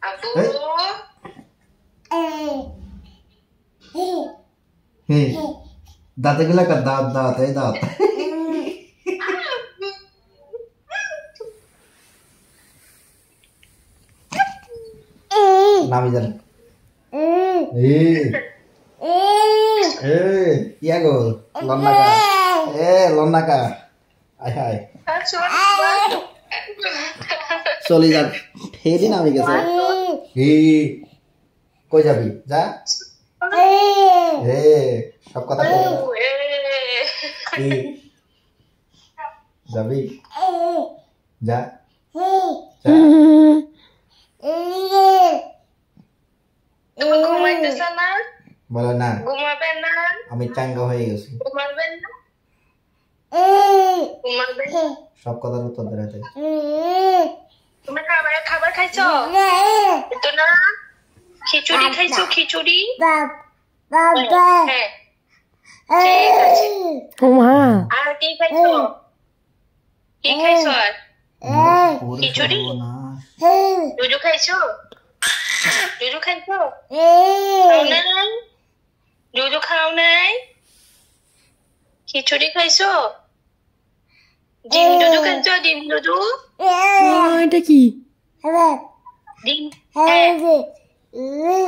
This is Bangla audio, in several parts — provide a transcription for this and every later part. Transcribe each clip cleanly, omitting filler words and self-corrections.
আবু হে দাঁতে গুলা কার দাঁত দাঁত এই দাঁত নামি যান ইয়া গো লন্নাকা লন্নাকা আয় হায় চলি যাক ফেরি নামি গেছে কই যাবি যা সব কথা যাবি যা ঘুমাইতেছ না বলে না ঘুমাবেন না আমি চাঙ্গা হয়ে গেছি ঘুমাবেন না ঘুমাবেন সব কথার উত্তর দেখাতে তুমি খাবার খাইছো তো না খিচুড়ি খাইছো খিচুড়ি হ্যাঁ ঠিক আছে আর কি খাইছো কি খাইছো আর খিচুড়ি দুধু খাইছো দুধু খাইছো খাও নাই দুধু খাও নাই খিচুড়ি খাইছো ডিম দুধু খাইছো ডিম দুধু এটা কি ডিম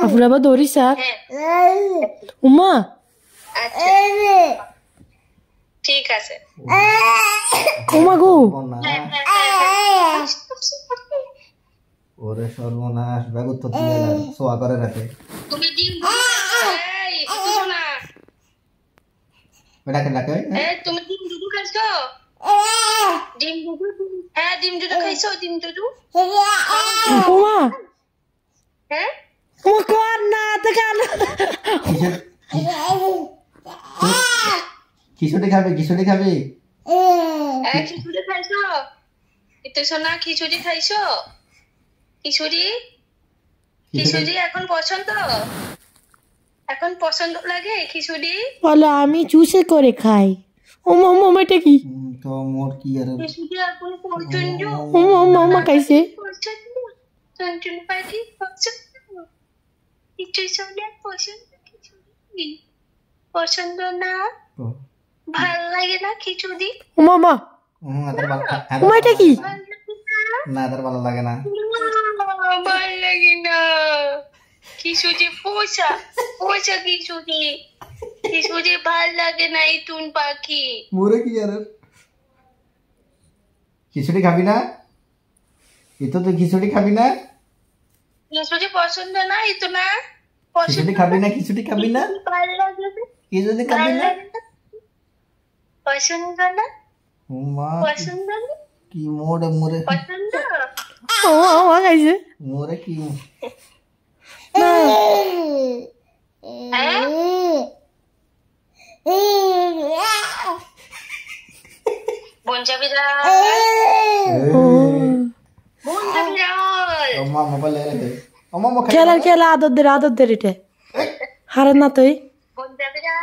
আপনার আবার দৌড়ি স্যার উমা আচ্ছা ঠিক আছে উমা গো ওরে সর্বনাশ ব্যাগ উত্তর দিয়ে সোয়া করে রাখে তুমি ডিম দুধু খাইছো এই কিছু না ডাকে ডাকে তুমি ডিম দুধু খাইছো ডিম দুধু হ্যাঁ ডিম দুধু খাইছো ডিম দুধু উমা হ্যাঁ উমা কর না তো কেন খিচুড়ি খাবে খিচুড়ি খাবে খিচুড়ি খাইছো একটু সোনা খিচুড়ি খাইছো খিচুড়ি খিচুড়ি এখন পছন্দ লাগে খিচুড়ি বলো আমি চুষে করে খাই উমা উমা এটা কি তো মোর কি আর খিচুড়ি এখন পছন্দ উমা উমা উমা খাইছে পছন্দ পাখি পছন্দ একটু সোনা পছন্দ না ভাল লাগে না খিচুড়ি উমা উমা উমা এটা কি না তার ভালো লাগে না ভাল লাগে না খিচুড়ি পোষা খিচুড়ি ভাল লাগে না এই টুন পাখি মোরে কি আর খিচুড়ি খাবি না এতো তো খিচুড়ি খাবি না খিচুড়ি পছন্দ না এই তো না খিচুড়ি খাবি না খিচুড়ি খাবি না ভাল লাগে না খিচুড়ি খাবি না পছন্দ না মা পছন্দ না কি মোরে মোরে পছন্দ উমা উমা খাইছে মোরে কি বঞ্জাবি রা ওমা মোবাইল লাগে ওমা মো খেলা আদর দে এটা হারান না তুই বঞ্জাবি রা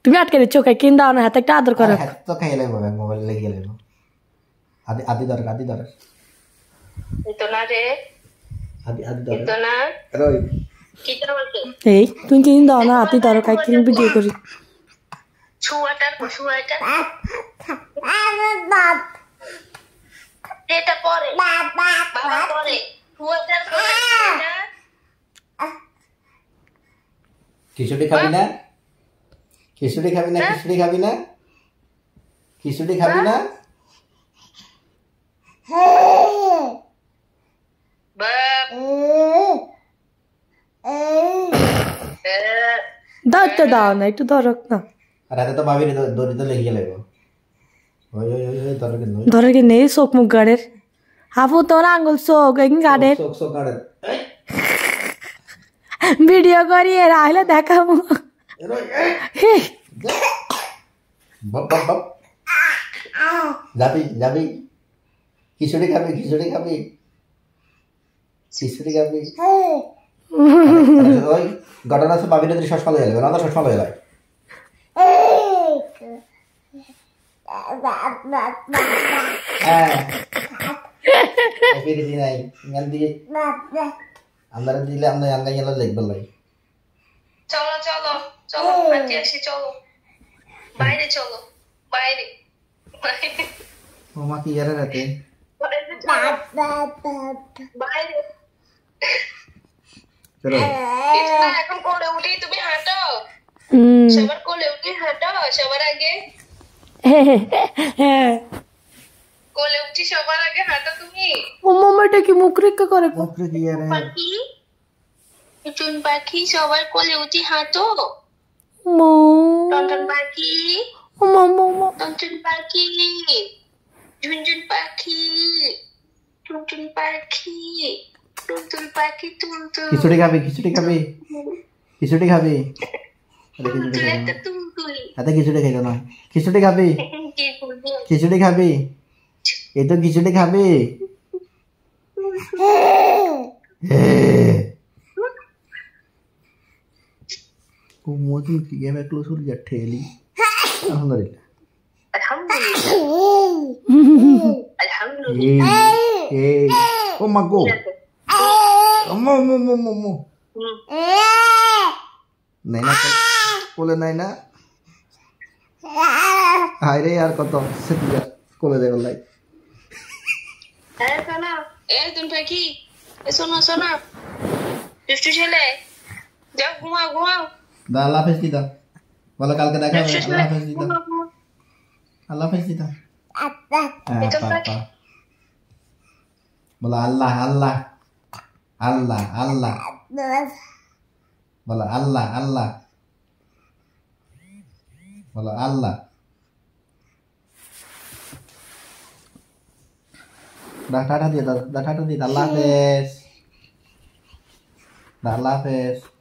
তুমি আটকে দিচ্ছ খাই কিন দাও না হাতে একটা আদর করো তো খাই লাগবে মোবাইল লেগে গেল আদি দরকার তো না রে আদি তো দরকার না রই কি তো বলছো এই তুমি কিন দাও না হাতে ধরো খাই কিন ভিডিও করি ছুয়াটা এটা পরে বাবা পরে ছুয়াটার পরে খিচুড়ি খাবি না খিচুড়ি খাবি না খিচুড়ি খাবি না খিচুড়ি খাবি না বাপ দাও না একটু ধরক না রাতে তো ভাবি দড়ি তো লেগে লাগবে ওই ওই ওই তোর কিন্তু ধরে কি নেই চোখ মুখ গাড়ের হাফু তোর আঙ্গুল চোখ একদিন গাড়ের চোখ গাড়ে ভিডিও করি এর আইলে দেখাবো বাপ বাপ বাপ যাবি খিচুড়ি খাবি ওই ঘটনা আছে ভাবি যদি সসমাল হয়ে যাবে না সসমাল হয়ে যায় হ্যাঁ Pilih sini. Nanti আমরা দিলে আমরা আল্লাহ ইয়ালা লিখব লাই চলো চলো চলো মাটি আসি চলো বাইরে চলো বাইরে মামা কি ইয়ারে রাতে বাইরে চলো এটা এখন কোলে উঠি তুমি হাঁটো সবার কোলে উঠি হাঁটো সবার আগে কোলে উঠি সবার আগে হাঁটো তুমি ও মামাটা কি মুখ রেখে করে মুখরে কি ইয়ারে পাখি টুন পাখি সবার কোলে উঠি হাঁটো মো টনটন পাখি ও মামা টুনটুন পাখি ঝুনঝুন পাখি টুনটুন পাখি টুনটুন পাখি টুনটুন খিচুড়ি খাবে খিচুড়ি খাবে খিচুড়ি খাবে টুনটুন একটা টুনটুনি হাতে খিচুড়ি খাইতো না খিচুড়ি খাবে কি করবো খিচুড়ি খাবে এই তো খিচুড়ি খাবে ও মজুর কি গেম একলো শুরু যা ঠেলি আলহামদুলিল্লাহ আলহামদুলিল্লাহ এই ও মাগো আম্মু মু মু মু নাই না কোলে নাই না হাই রে আর কত সেটিয়া কোলে দেব লাই শোনা তুমি পাখি শোনো শোনো দুষ্টু ছেলে যাও ঘুমাও ঘুমাও দা আল্লাহ হাফেজ দিদা বলো কালকে দেখা হবে আল্লাহ হাফেজ দিদা আল্লাহ হাফেজ দিদা আপা বলো আল্লাহ আল্লাহ আল্লাহ আল্লাহ বলো আল্লাহ আল্লাহ বলো আল্লাহ dah tata dia dah tata dia dah lapis